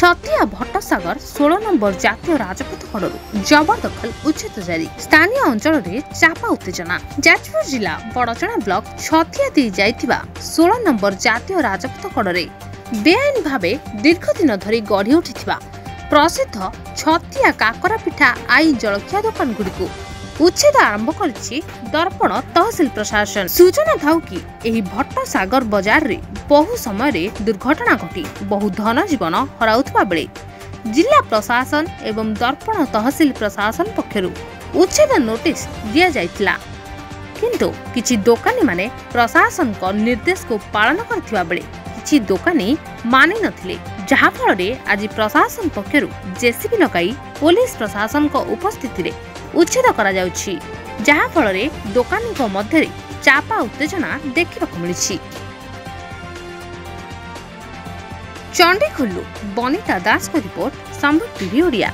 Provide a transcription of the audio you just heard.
छतिया भट्टसागर 16 नंबर जातीय राजपथ कड़ू जबरदखल उच्छेद जारी स्थानीय अंचल में चापा उत्तेजना। जाजपुर जिला बड़चना ब्लॉक छतिया दी जाइथिबा 16 नंबर जातीय राजपथ कड़े बेआईन भावे दीर्घ दिन धरी गढ़ी उठिथिबा प्रसिद्ध छतिया काकरा पिठा आई जलखिया दुकान गुड़िक उच्छेद आरंभ करिछि दर्पण तहसिल प्रशासन। सूचना थाउ कि एही भट्टसागर बाजार रे बहु समय रे दुर्घटना घटी बहु धन जीवन हराउथबा बेले जिला प्रशासन एवं दर्पण तहसिल प्रशासन पक्षरु उच्छेद नोटिस दिया जाइतिला, किंतु किछि दोकानी माने प्रशासन को निर्देश को पालन करथिबा बेले किछि दोकानी मानि नथिले, जहा फल रे आज प्रशासन पक्षरु जेसीबी लगाई पुलिस प्रशासन को उपस्थिति रे उच्छेद करा जाउछि, जहा फल रे दोकानी को मध्य चापा उत्तेजना देखिबाकु मिलिछि। चंडीखोलू बनिता दास को रिपोर्ट संभव टीवी ओडिया।